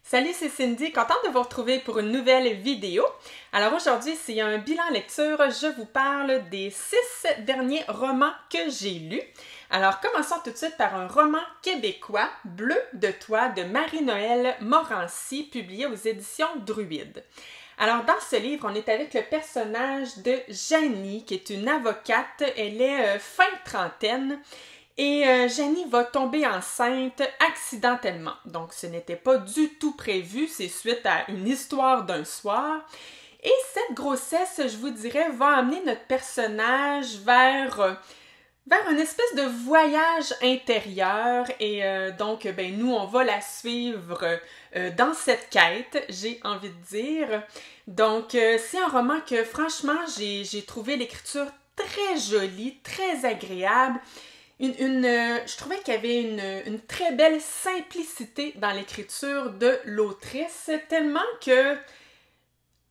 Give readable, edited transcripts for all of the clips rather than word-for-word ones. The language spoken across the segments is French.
Salut, c'est Cindy, contente de vous retrouver pour une nouvelle vidéo. Alors aujourd'hui, c'est un bilan lecture. Je vous parle des 6 derniers romans que j'ai lus. Alors commençons tout de suite par un roman québécois, Bleu de toi, de Marie-Noëlle Morancy, publié aux éditions Druide. Alors dans ce livre, on est avec le personnage de Janie, qui est une avocate. Elle est fin trentaine. Et Janie va tomber enceinte accidentellement. Donc, ce n'était pas du tout prévu, c'est suite à une histoire d'un soir. Et cette grossesse, je vous dirais, va amener notre personnage vers une espèce de voyage intérieur. Et donc, nous, on va la suivre dans cette quête, j'ai envie de dire. Donc, c'est un roman que, franchement, j'ai trouvé l'écriture très jolie, très agréable. Je trouvais qu'il y avait une très belle simplicité dans l'écriture de l'autrice, tellement que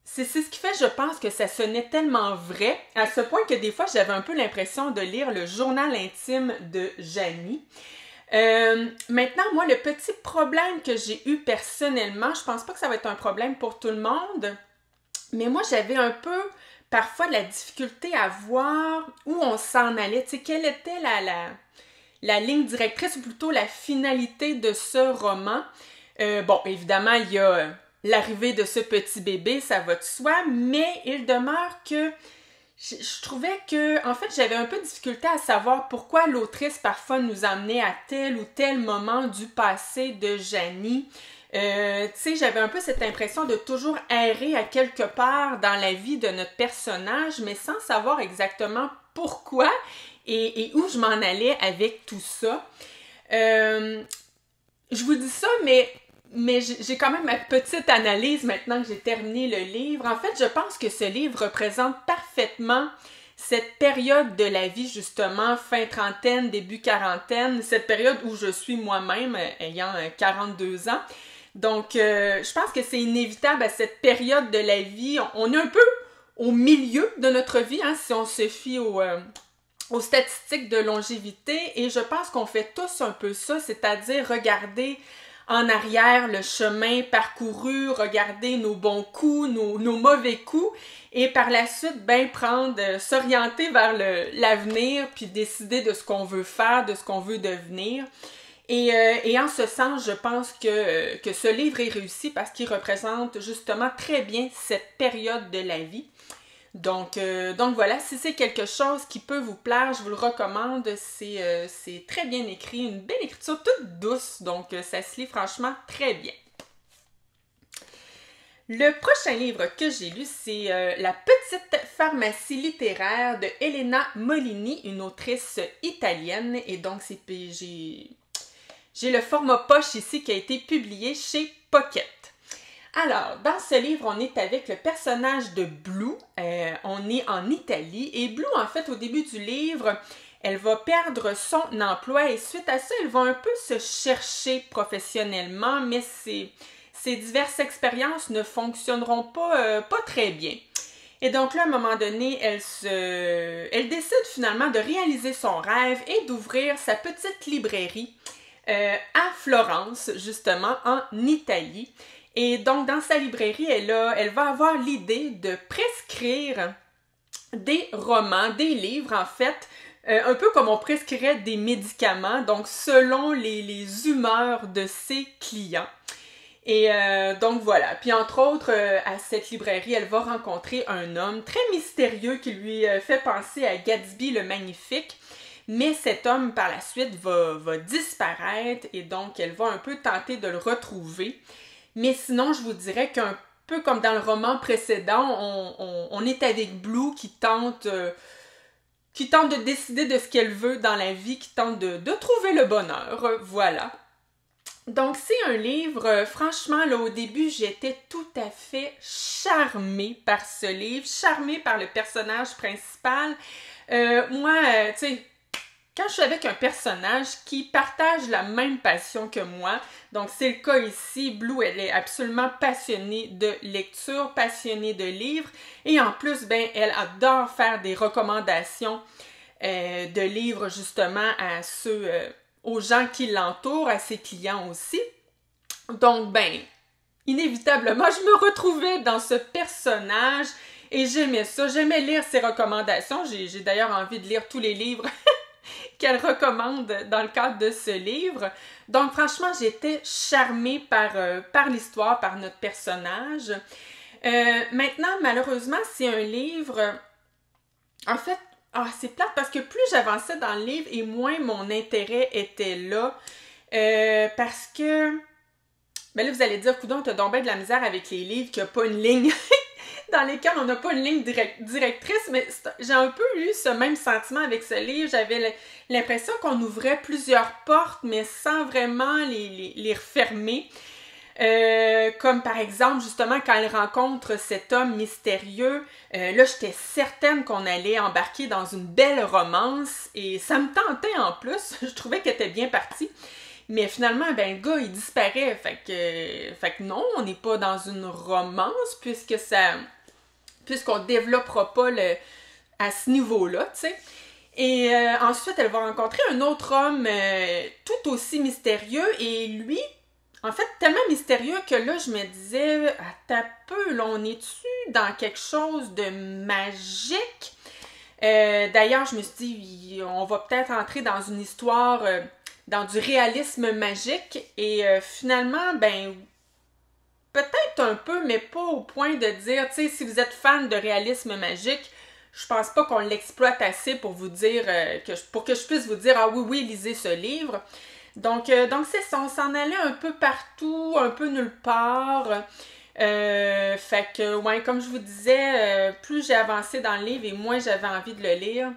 c'est ce qui fait, je pense, que ça sonnait tellement vrai, à ce point que des fois, j'avais un peu l'impression de lire le journal intime de Janie. Maintenant, moi, le petit problème que j'ai eu personnellement, je pense pas que ça va être un problème pour tout le monde, mais moi, j'avais un peu parfois de la difficulté à voir où on s'en allait. Tu sais, quelle était la ligne directrice, ou plutôt la finalité de ce roman. Bon, évidemment, il y a l'arrivée de ce petit bébé, ça va de soi, mais il demeure que je trouvais que, en fait, j'avais un peu de difficulté à savoir pourquoi l'autrice parfois nous amenait à tel ou tel moment du passé de Janie. Tu sais, j'avais un peu cette impression de toujours errer à quelque part dans la vie de notre personnage, mais sans savoir exactement pourquoi et où je m'en allais avec tout ça. Je vous dis ça, mais j'ai quand même ma petite analyse maintenant que j'ai terminé le livre. En fait, je pense que ce livre représente parfaitement cette période de la vie, justement, fin trentaine, début quarantaine, cette période où je suis moi-même, ayant 42 ans. Donc, je pense que c'est inévitable à cette période de la vie. On est un peu au milieu de notre vie, hein, si on se fie aux statistiques de longévité. Et je pense qu'on fait tous un peu ça, c'est-à-dire regarder en arrière le chemin parcouru, regarder nos bons coups, nos mauvais coups, et par la suite, s'orienter vers l'avenir, puis décider de ce qu'on veut faire, de ce qu'on veut devenir. Et en ce sens, je pense que ce livre est réussi parce qu'il représente justement très bien cette période de la vie. Donc voilà, si c'est quelque chose qui peut vous plaire, je vous le recommande. C'est très bien écrit, une belle écriture toute douce, donc ça se lit franchement très bien. Le prochain livre que j'ai lu, c'est La petite pharmacie littéraire de Elena Molini, une autrice italienne. Et donc, j'ai le format poche ici qui a été publié chez Pocket. Alors, dans ce livre, on est avec le personnage de Blue. On est en Italie. Et Blue, en fait, au début du livre, elle va perdre son emploi. Et suite à ça, elle va un peu se chercher professionnellement, mais ces diverses expériences ne fonctionneront pas très bien. Et donc là, à un moment donné, elle décide finalement de réaliser son rêve et d'ouvrir sa petite librairie à Florence, justement, en Italie. Et donc, dans sa librairie, elle va avoir l'idée de prescrire des romans, des livres, en fait, un peu comme on prescrirait des médicaments, donc selon les humeurs de ses clients. Et donc voilà. Puis entre autres, à cette librairie, elle va rencontrer un homme très mystérieux qui lui fait penser à Gatsby le Magnifique. Mais cet homme, par la suite, va disparaître et donc elle va un peu tenter de le retrouver. Mais sinon, je vous dirais qu'un peu comme dans le roman précédent, on est avec Blue qui tente de décider de ce qu'elle veut dans la vie, qui tente de trouver le bonheur. Voilà. Donc, c'est un livre, franchement, là, au début, j'étais tout à fait charmée par ce livre, charmée par le personnage principal. Tu sais, quand je suis avec un personnage qui partage la même passion que moi, donc c'est le cas ici, Blue, elle est absolument passionnée de lecture, passionnée de livres, et en plus, elle adore faire des recommandations de livres justement à aux gens qui l'entourent, à ses clients aussi. Donc, inévitablement, je me retrouvais dans ce personnage et j'aimais ça. J'aimais lire ses recommandations. J'ai d'ailleurs envie de lire tous les livres qu'elle recommande dans le cadre de ce livre. Donc, franchement, j'étais charmée par l'histoire, par notre personnage. Maintenant, malheureusement, c'est un livre... En fait, c'est plate parce que plus j'avançais dans le livre et moins mon intérêt était là. Parce que... Ben là, vous allez dire, coudonc, t'as donc bien de la misère avec les livres qu'il n'y a pas une ligne dans lesquels on n'a pas une ligne directrice, mais j'ai un peu eu ce même sentiment avec ce livre. J'avais l'impression qu'on ouvrait plusieurs portes, mais sans vraiment les refermer. Comme par exemple, justement, quand elle rencontre cet homme mystérieux, là, j'étais certaine qu'on allait embarquer dans une belle romance, et ça me tentait en plus. Je trouvais qu'elle était bien partie. Mais finalement, ben, le gars, il disparaît. Fait que non, on n'est pas dans une romance puisqu'on développera pas à ce niveau-là, tu sais. Et ensuite, elle va rencontrer un autre homme tout aussi mystérieux. Et lui, en fait, tellement mystérieux que là, je me disais, attends peu, là, on est-tu dans quelque chose de magique? D'ailleurs, je me suis dit, on va peut-être entrer dans une histoire... dans du réalisme magique, et finalement, ben, peut-être un peu, mais pas au point de dire, tu sais, si vous êtes fan de réalisme magique, je pense pas qu'on l'exploite assez pour vous dire, pour que je puisse vous dire, ah oui, oui, lisez ce livre. Donc c'est ça, on s'en allait un peu partout, un peu nulle part. Fait que, ouais, comme je vous disais, plus j'ai avancé dans le livre et moins j'avais envie de le lire.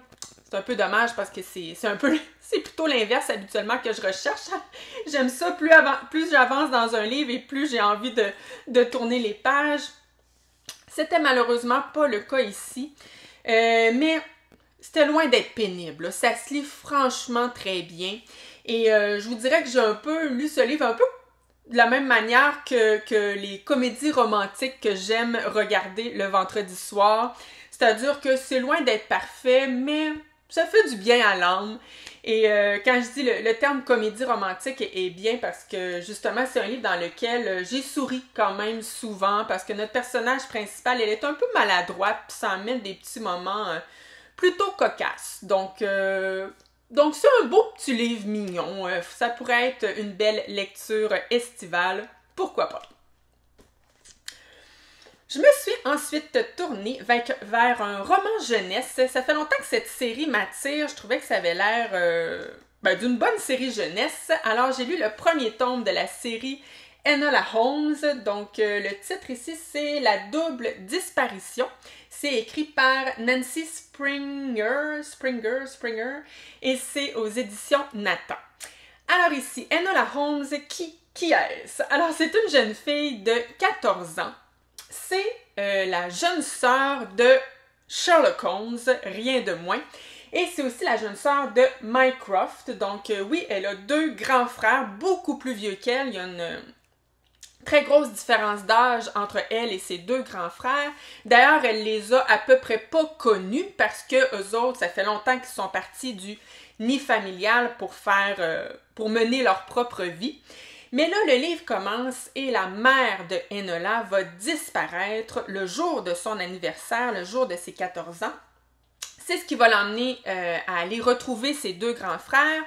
C'est un peu dommage parce que c'est un peu... C'est plutôt l'inverse habituellement que je recherche. J'aime ça, plus j'avance dans un livre et plus j'ai envie de tourner les pages. C'était malheureusement pas le cas ici. Mais c'était loin d'être pénible. Ça se lit franchement très bien. Et je vous dirais que j'ai un peu lu ce livre un peu de la même manière que les comédies romantiques que j'aime regarder le vendredi soir. C'est-à-dire que c'est loin d'être parfait, mais ça fait du bien à l'âme. Et quand je dis le terme comédie romantique est bien parce que justement c'est un livre dans lequel j'ai souri quand même souvent parce que notre personnage principal, elle est un peu maladroite puis ça amène des petits moments plutôt cocasses. Donc c'est un beau petit livre mignon. Ça pourrait être une belle lecture estivale. Pourquoi pas? Je me suis ensuite tournée vers un roman jeunesse. Ça fait longtemps que cette série m'attire. Je trouvais que ça avait l'air d'une bonne série jeunesse. Alors, j'ai lu le premier tome de la série Enola Holmes. Donc, le titre ici, c'est La double disparition. C'est écrit par Nancy Springer. Et c'est aux éditions Nathan. Alors ici, Enola Holmes, qui est-ce? Alors, c'est une jeune fille de 14 ans. C'est la jeune sœur de Sherlock Holmes, rien de moins. Et c'est aussi la jeune sœur de Mycroft. Donc oui, elle a deux grands frères, beaucoup plus vieux qu'elle. Il y a une très grosse différence d'âge entre elle et ses deux grands frères. D'ailleurs, elle les a à peu près pas connus parce que eux autres, ça fait longtemps qu'ils sont partis du nid familial pour mener leur propre vie. Mais là, le livre commence et la mère de Enola va disparaître le jour de son anniversaire, le jour de ses 14 ans. C'est ce qui va l'emmener à aller retrouver ses deux grands frères.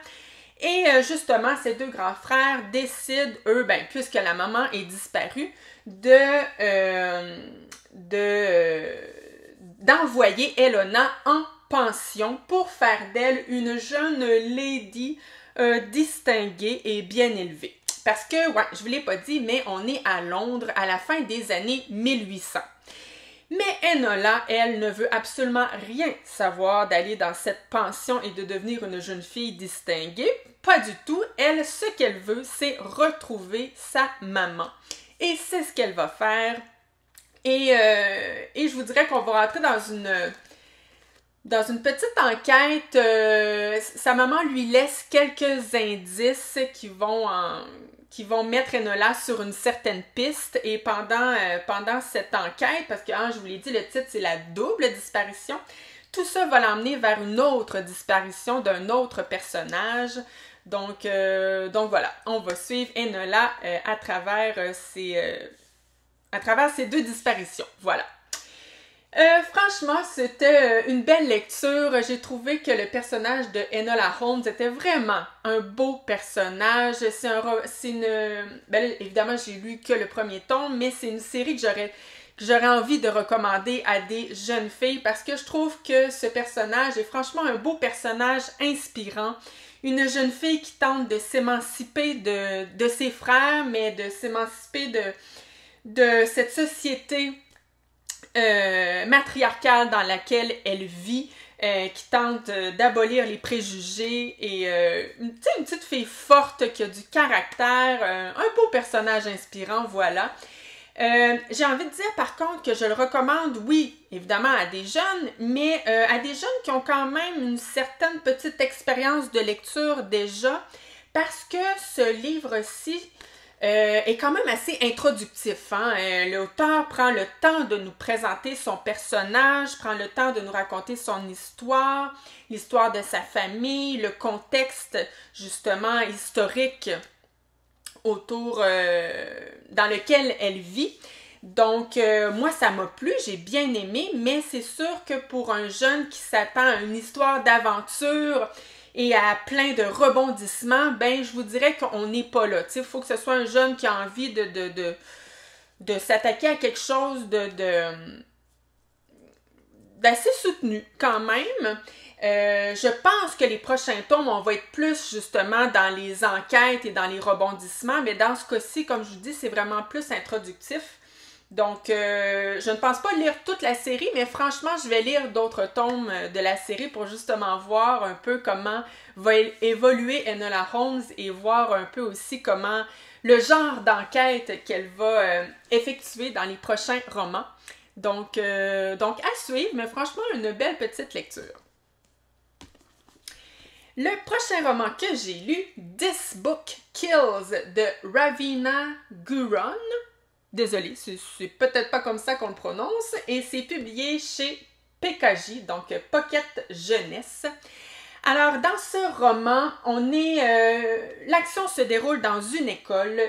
Et justement, ces deux grands frères décident, eux, puisque la maman est disparue, d'envoyer Elona en pension pour faire d'elle une jeune lady distinguée et bien élevée. Parce que, ouais, je ne vous l'ai pas dit, mais on est à Londres à la fin des années 1800. Mais Enola, elle, ne veut absolument rien savoir d'aller dans cette pension et de devenir une jeune fille distinguée. Pas du tout. Elle, ce qu'elle veut, c'est retrouver sa maman. Et c'est ce qu'elle va faire. Et je vous dirais qu'on va rentrer dans une petite enquête. Sa maman lui laisse quelques indices qui vont mettre Enola sur une certaine piste. Et pendant cette enquête, parce que je vous l'ai dit, le titre c'est la double disparition, tout ça va l'emmener vers une autre disparition d'un autre personnage. Donc voilà, on va suivre Enola à travers à travers ces deux disparitions. Voilà. Franchement, c'était une belle lecture. J'ai trouvé que le personnage de Enola Holmes était vraiment un beau personnage. Évidemment, j'ai lu que le premier tome, mais c'est une série que j'aurais envie de recommander à des jeunes filles parce que je trouve que ce personnage est franchement un beau personnage inspirant. Une jeune fille qui tente de s'émanciper de ses frères, mais de s'émanciper de cette société matriarcale dans laquelle elle vit, qui tente d'abolir les préjugés et une petite fille forte qui a du caractère, un beau personnage inspirant, voilà. J'ai envie de dire par contre que je le recommande, oui, évidemment à des jeunes, mais à des jeunes qui ont quand même une certaine petite expérience de lecture déjà, parce que ce livre-ci est quand même assez introductif. Hein? L'auteur prend le temps de nous présenter son personnage, prend le temps de nous raconter son histoire, l'histoire de sa famille, le contexte justement historique autour dans lequel elle vit. Donc, moi, ça m'a plu, j'ai bien aimé, mais c'est sûr que pour un jeune qui s'attend à une histoire d'aventure et à plein de rebondissements, ben, je vous dirais qu'on n'est pas là. Il faut que ce soit un jeune qui a envie de s'attaquer à quelque chose d'assez soutenu quand même. Je pense que les prochains tomes, on va être plus justement dans les enquêtes et dans les rebondissements, mais dans ce cas-ci, comme je vous dis, c'est vraiment plus introductif. Donc, je ne pense pas lire toute la série, mais franchement, je vais lire d'autres tomes de la série pour justement voir un peu comment va évoluer Enola Holmes et voir un peu aussi comment le genre d'enquête qu'elle va effectuer dans les prochains romans. Donc à suivre, mais franchement, une belle petite lecture. Le prochain roman que j'ai lu, This Book Kills de Ravina Guron. Désolée, c'est peut-être pas comme ça qu'on le prononce. Et c'est publié chez PKJ, donc Pocket Jeunesse. Alors, dans ce roman, l'action se déroule dans une école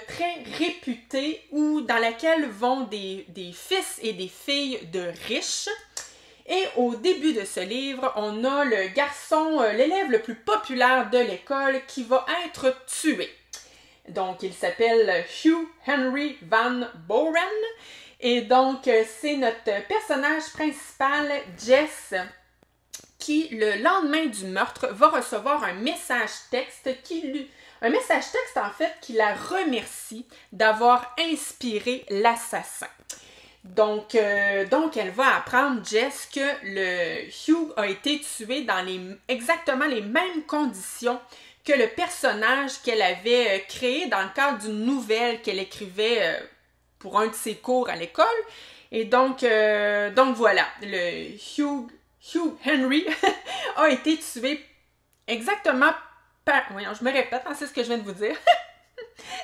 très réputée dans laquelle vont des fils et des filles de riches. Et au début de ce livre, on a le garçon, l'élève le plus populaire de l'école qui va être tué. Donc, il s'appelle Hugh Henry Van Boren. Et donc, c'est notre personnage principal, Jess, qui, le lendemain du meurtre, va recevoir un message texte en fait, qui la remercie d'avoir inspiré l'assassin. Donc, elle va apprendre, Jess, que le Hugh a été tué dans exactement les mêmes conditions que le personnage qu'elle avait créé dans le cadre d'une nouvelle qu'elle écrivait pour un de ses cours à l'école. Et donc voilà, le Hugh Henry a été tué exactement Voyons, je me répète, hein, c'est ce que je viens de vous dire.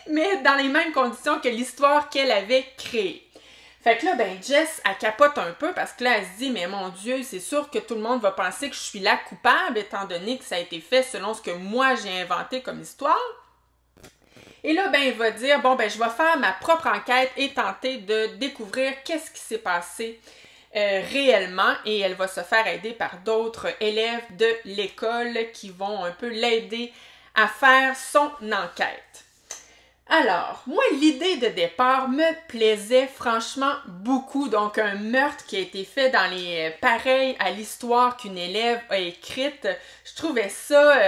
Mais dans les mêmes conditions que l'histoire qu'elle avait créée. Fait que là, ben, Jess, elle capote un peu parce que là, elle se dit, mais mon Dieu, c'est sûr que tout le monde va penser que je suis la coupable, étant donné que ça a été fait selon ce que moi j'ai inventé comme histoire. Et là, ben, elle va dire, bon, ben, je vais faire ma propre enquête et tenter de découvrir qu'est-ce qui s'est passé réellement. Et elle va se faire aider par d'autres élèves de l'école qui vont un peu l'aider à faire son enquête. Alors, moi, l'idée de départ me plaisait franchement beaucoup. Donc, un meurtre qui a été fait dans pareil à l'histoire qu'une élève a écrite. Je trouvais ça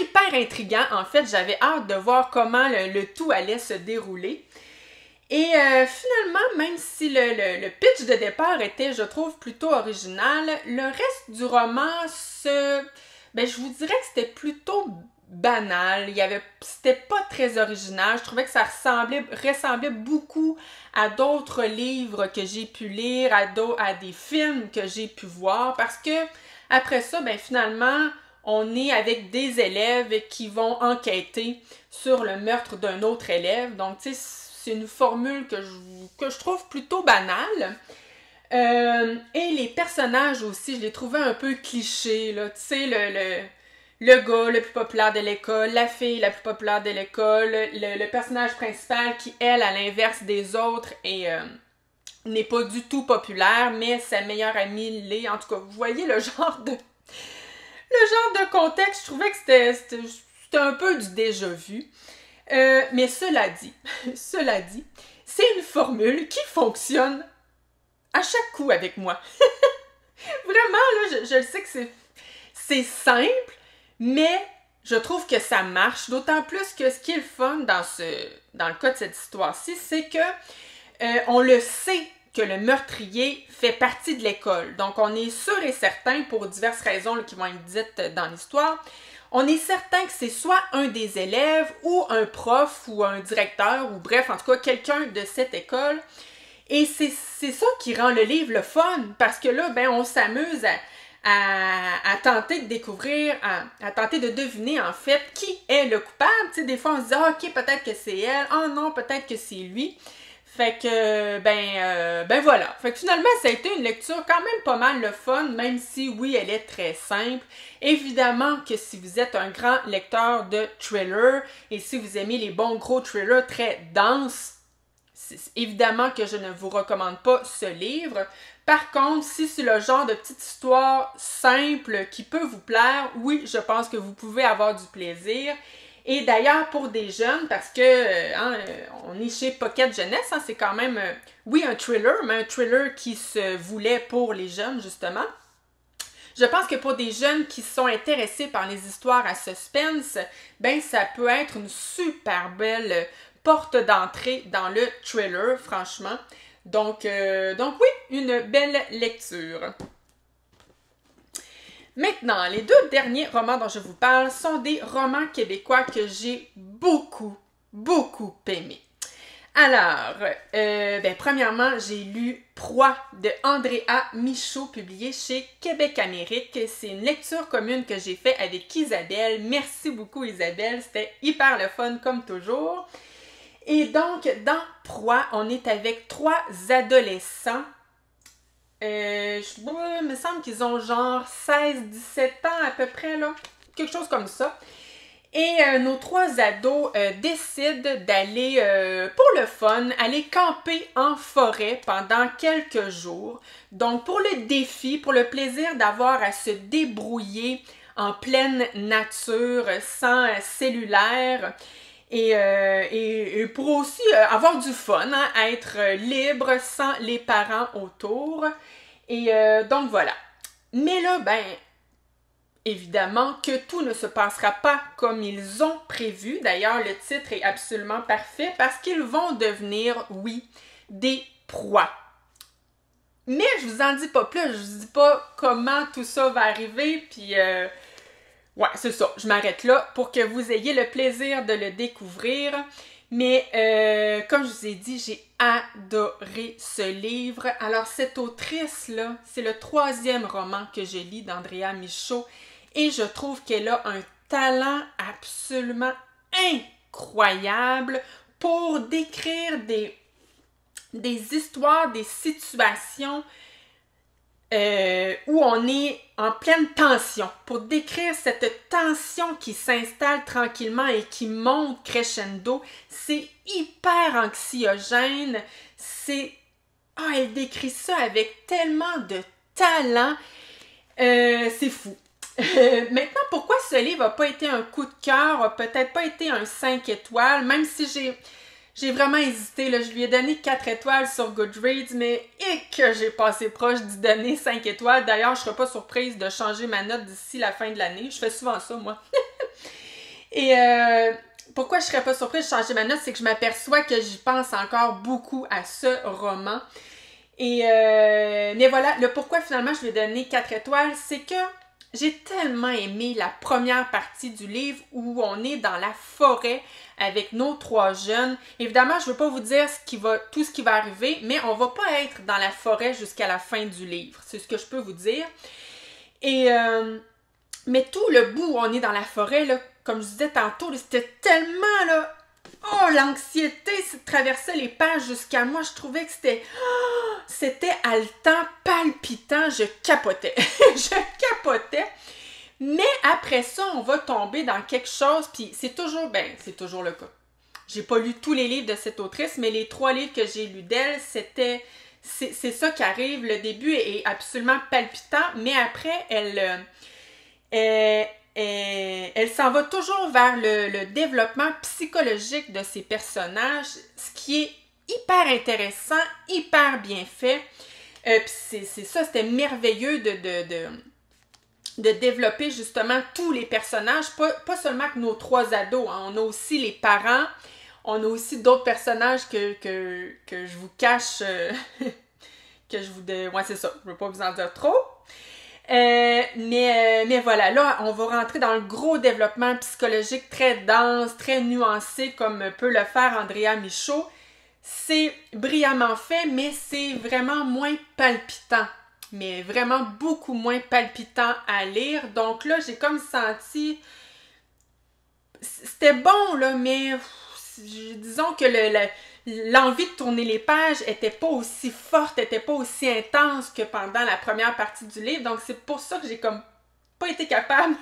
hyper intriguant. En fait, j'avais hâte de voir comment le tout allait se dérouler. Et finalement, même si le pitch de départ était, je trouve, plutôt original, le reste du roman, je vous dirais que c'était plutôt banal. C'était pas très original. Je trouvais que ça ressemblait beaucoup à d'autres livres que j'ai pu lire, à des films que j'ai pu voir, parce que après ça, ben finalement, on est avec des élèves qui vont enquêter sur le meurtre d'un autre élève. Donc, tu sais, c'est une formule que je trouve plutôt banale. Et les personnages aussi, je les trouvais un peu clichés, là. Tu sais, le gars le plus populaire de l'école, la fille la plus populaire de l'école, le personnage principal qui, elle, à l'inverse des autres, n'est pas du tout populaire, mais sa meilleure amie l'est. En tout cas, vous voyez le genre de contexte, je trouvais que c'était un peu du déjà vu. Mais cela dit, c'est une formule qui fonctionne à chaque coup avec moi. Vraiment, là, je le sais que c'est simple, mais je trouve que ça marche, d'autant plus que ce qui est le fun dans le cas de cette histoire-ci, c'est que on le sait que le meurtrier fait partie de l'école. Donc, on est sûr et certain, pour diverses raisons là, qui vont être dites dans l'histoire, on est certain que c'est soit un des élèves, ou un prof, ou un directeur, ou bref, en tout cas, quelqu'un de cette école. Et c'est ça qui rend le livre le fun, parce que là, ben, on s'amuse à tenter de découvrir, à tenter de deviner, en fait, qui est le coupable. Tu sais, des fois, on se dit, ah, ok, peut-être que c'est elle, ah non, peut-être que c'est lui. Fait que, ben voilà. Fait que finalement, ça a été une lecture quand même pas mal le fun, même si, oui, elle est très simple. Évidemment que si vous êtes un grand lecteur de thriller, et si vous aimez les bons gros thrillers très denses, évidemment que je ne vous recommande pas ce livre. Par contre, si c'est le genre de petite histoire simple qui peut vous plaire, oui, je pense que vous pouvez avoir du plaisir. Et d'ailleurs, pour des jeunes, parce que on est chez Pocket Jeunesse, c'est quand même, oui, un thriller, mais un thriller qui se voulait pour les jeunes, justement. Je pense que pour des jeunes qui sont intéressés par les histoires à suspense, ben ça peut être une super belle porte d'entrée dans le thriller, franchement. Donc oui, une belle lecture. Maintenant, les deux derniers romans dont je vous parle sont des romans québécois que j'ai beaucoup aimés. Alors, premièrement, j'ai lu Proie de Andrea Michaud, publié chez Québec Amérique. C'est une lecture commune que j'ai faite avec Isabelle. Merci beaucoup Isabelle, c'était hyper le fun comme toujours. Et donc, dans Proie, on est avec 3 adolescents. Il me semble qu'ils ont genre 16-17 ans à peu près, là. Quelque chose comme ça. Et nos 3 ados décident d'aller, pour le fun, aller camper en forêt pendant quelques jours. Donc, pour le défi, pour le plaisir d'avoir à se débrouiller en pleine nature, sans cellulaire. Et pour aussi avoir du fun, hein, être libre sans les parents autour. Et donc voilà. Mais là, ben, évidemment que tout ne se passera pas comme ils ont prévu. D'ailleurs, le titre est absolument parfait parce qu'ils vont devenir, oui, des proies. Mais je vous en dis pas plus, je vous dis pas comment tout ça va arriver, puis ouais, c'est ça, je m'arrête là pour que vous ayez le plaisir de le découvrir. Mais comme je vous ai dit, j'ai adoré ce livre. Alors cette autrice-là, c'est le 3e roman que je lis d'Andrea Michaud et je trouve qu'elle a un talent absolument incroyable pour décrire des histoires, des situations où on est en pleine tension, pour décrire cette tension qui s'installe tranquillement et qui monte crescendo. C'est hyper anxiogène, elle décrit ça avec tellement de talent, c'est fou. Maintenant, pourquoi ce livre n'a pas été un coup de cœur, n'a peut-être pas été un 5 étoiles, même si j'ai vraiment hésité, là. Je lui ai donné 4 étoiles sur Goodreads, mais que j'ai passé proche d'y donner 5 étoiles. D'ailleurs, je ne serais pas surprise de changer ma note d'ici la fin de l'année. Je fais souvent ça, moi. Et pourquoi je ne serais pas surprise de changer ma note, c'est que je m'aperçois que j'y pense encore beaucoup à ce roman. Et mais voilà, le pourquoi finalement je lui ai donné 4 étoiles, c'est que j'ai tellement aimé la première partie du livre où on est dans la forêt avec nos 3 jeunes. Évidemment, je ne veux pas vous dire tout ce qui va arriver, mais on ne va pas être dans la forêt jusqu'à la fin du livre. C'est ce que je peux vous dire. Et mais tout le bout où on est dans la forêt, là, comme je disais tantôt, c'était tellement là. Oh, l'anxiété traversait les pages jusqu'à moi. Je trouvais que c'était haletant, palpitant. Je capotais. Je capotais. Mais après ça, on va tomber dans quelque chose, puis c'est toujours le cas. J'ai pas lu tous les livres de cette autrice, mais les 3 livres que j'ai lus d'elle, c'est ça qui arrive. Le début est absolument palpitant, mais après, elle s'en va toujours vers le développement psychologique de ses personnages, ce qui est hyper intéressant, hyper bien fait. Puis c'est ça, c'était merveilleux de développer justement tous les personnages, pas seulement que nos 3 ados, hein. On a aussi les parents, on a aussi d'autres personnages que je vous cache, ouais, c'est ça, je veux pas vous en dire trop. Mais voilà, là, on va rentrer dans le gros développement psychologique très dense, très nuancé, comme peut le faire Andrea Michaud. C'est brillamment fait, mais c'est vraiment moins palpitant. Mais vraiment beaucoup moins palpitant à lire. Donc là, j'ai comme senti... C'était bon, là, mais disons que l'envie de tourner les pages était pas aussi forte, était pas aussi intense que pendant la première partie du livre. Donc c'est pour ça que j'ai comme pas été capable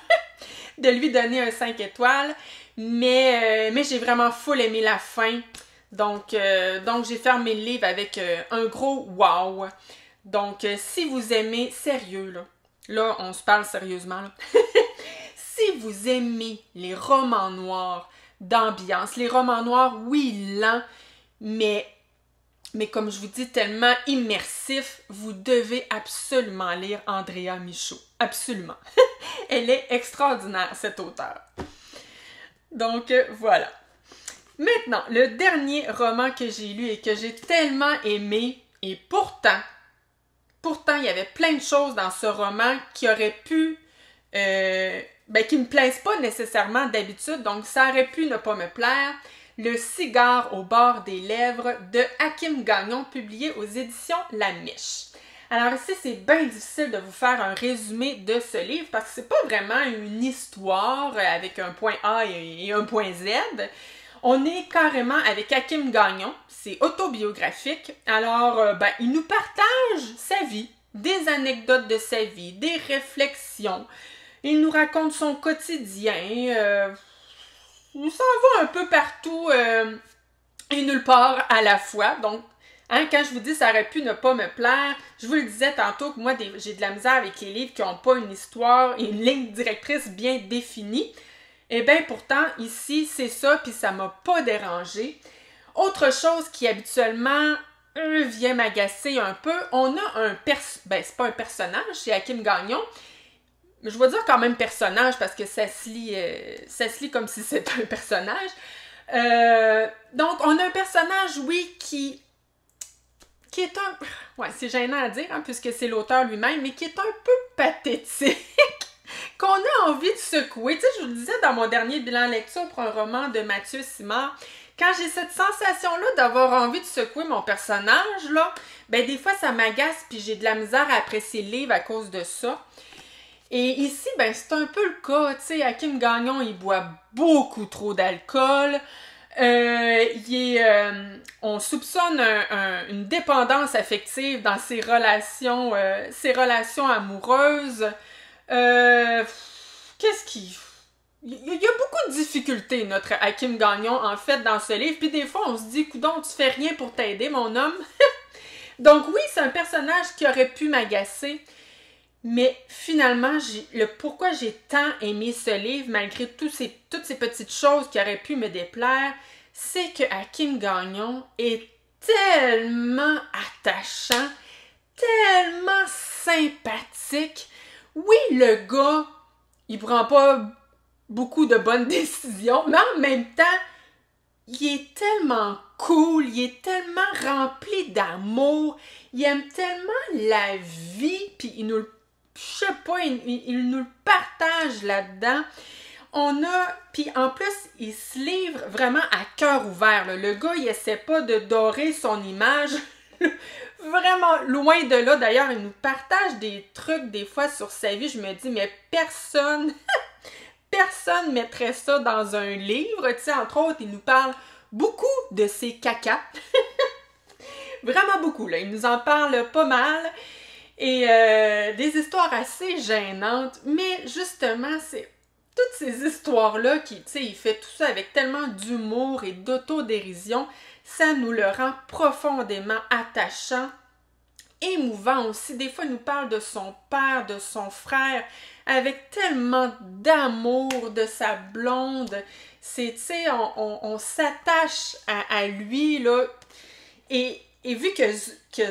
de lui donner un 5 étoiles. Mais j'ai vraiment full aimé la fin. Donc j'ai fermé le livre avec un gros wow. Donc, si vous aimez, sérieux, là on se parle sérieusement, là. Si vous aimez les romans noirs d'ambiance, les romans noirs, oui, lents, mais comme je vous dis, tellement immersifs, vous devez absolument lire Andrea Michaud. Absolument. Elle est extraordinaire, cette auteure. Donc, voilà. Maintenant, le dernier roman que j'ai lu et que j'ai tellement aimé, et pourtant, il y avait plein de choses dans ce roman qui auraient pu... qui me plaisent pas nécessairement d'habitude, donc ça aurait pu ne pas me plaire. Le cigare au bord des lèvres de Hakim Gagnon, publié aux éditions La Miche. Alors ici, c'est bien difficile de vous faire un résumé de ce livre parce que c'est pas vraiment une histoire avec un point A et un point Z. On est carrément avec Hakim Gagnon, c'est autobiographique. Alors, il nous partage sa vie, des anecdotes de sa vie, des réflexions. Il nous raconte son quotidien. Il s'en va un peu partout et nulle part à la fois. Donc, quand je vous dis ça aurait pu ne pas me plaire, je vous le disais tantôt que moi, j'ai de la misère avec les livres qui n'ont pas une histoire et une ligne directrice bien définie. Eh bien, pourtant, ici, c'est ça, puis ça m'a pas dérangé. Autre chose qui, habituellement, vient m'agacer un peu, on a c'est pas un personnage, c'est Hakim Gagnon. Je vais dire quand même personnage, parce que ça se lit comme si c'était un personnage. Donc, on a un personnage, oui, qui est un... Ouais, c'est gênant à dire, hein, puisque c'est l'auteur lui-même, mais qui est un peu pathétique. Qu'on a envie de secouer. Tu sais, je vous le disais dans mon dernier bilan lecture pour un roman de Mathieu Simard, quand j'ai cette sensation-là d'avoir envie de secouer mon personnage, là, des fois, ça m'agace, puis j'ai de la misère à apprécier le livre à cause de ça. Et ici, c'est un peu le cas. Tu sais, Hakim Gagnon, il boit beaucoup trop d'alcool. On soupçonne une dépendance affective dans ses relations amoureuses. Qu'est-ce qui... Il y a beaucoup de difficultés, notre Hakim Gagnon, en fait, dans ce livre. Puis des fois, on se dit, coudonc, tu fais rien pour t'aider, mon homme. Donc oui, c'est un personnage qui aurait pu m'agacer. Mais finalement, pourquoi j'ai tant aimé ce livre, malgré toutes ces petites choses qui auraient pu me déplaire, c'est que Hakim Gagnon est tellement attachant, tellement sympathique. Oui, le gars, il prend pas beaucoup de bonnes décisions, mais en même temps, il est tellement cool, il est tellement rempli d'amour, il aime tellement la vie, puis il nous le partage là-dedans. Puis en plus, il se livre vraiment à cœur ouvert, là. Le gars, il essaie pas de dorer son image. Vraiment loin de là. D'ailleurs, il nous partage des trucs des fois sur sa vie. Je me dis, mais personne mettrait ça dans un livre. Tu sais, entre autres, il nous parle beaucoup de ses cacas. Vraiment beaucoup, là. Il nous en parle pas mal. Et des histoires assez gênantes, mais justement, c'est toutes ces histoires-là qui, tu sais, il fait tout ça avec tellement d'humour et d'autodérision, ça nous le rend profondément attachant, émouvant aussi. Des fois, il nous parle de son père, de son frère, avec tellement d'amour, de sa blonde. C'est, tu sais, on s'attache à lui, là. Et vu que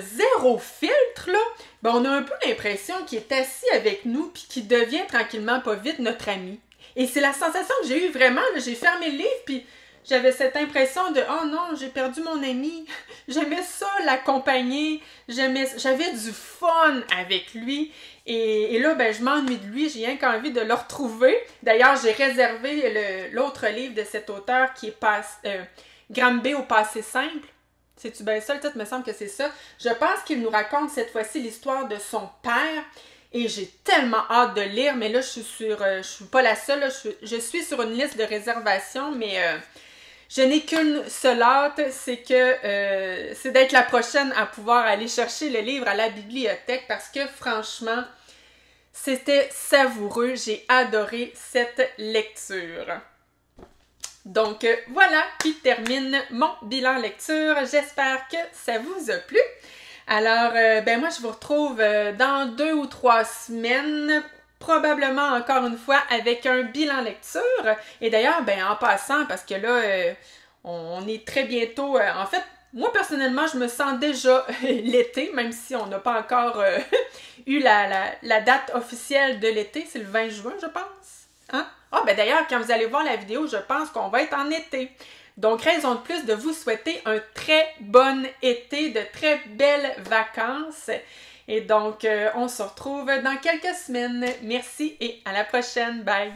zéro filtre, là, ben on a un peu l'impression qu'il est assis avec nous puis qu'il devient tranquillement pas vite notre ami. Et c'est la sensation que j'ai eue vraiment. J'ai fermé le livre puis j'avais cette impression de « Oh non, j'ai perdu mon ami. » J'aimais ça, l'accompagner. J'avais du fun avec lui. Et là, ben, je m'ennuie de lui. J'ai rien qu'envie de le retrouver. D'ailleurs, j'ai réservé l'autre livre de cet auteur qui est Granby au passé simple. C'est-tu bien ça? Le titre me semble que c'est ça. Je pense qu'il nous raconte cette fois-ci l'histoire de son père. Et j'ai tellement hâte de lire. Mais là, je suis pas la seule. Là, je suis sur une liste de réservation. Mais je n'ai qu'une seule hâte. C'est d'être la prochaine à pouvoir aller chercher le livre à la bibliothèque. Parce que franchement, c'était savoureux. J'ai adoré cette lecture. Donc voilà qui termine mon bilan lecture. J'espère que ça vous a plu. Alors, ben moi je vous retrouve dans 2 ou 3 semaines, probablement encore une fois avec un bilan lecture. Et d'ailleurs, ben en passant, parce que là, on est très bientôt... en fait, moi personnellement, je me sens déjà l'été, même si on n'a pas encore eu la date officielle de l'été. C'est le 20 juin, je pense. Hein? Ah, ben d'ailleurs, quand vous allez voir la vidéo, je pense qu'on va être en été. Donc, raison de plus de vous souhaiter un très bon été, de très belles vacances. Et donc, on se retrouve dans quelques semaines. Merci et à la prochaine. Bye!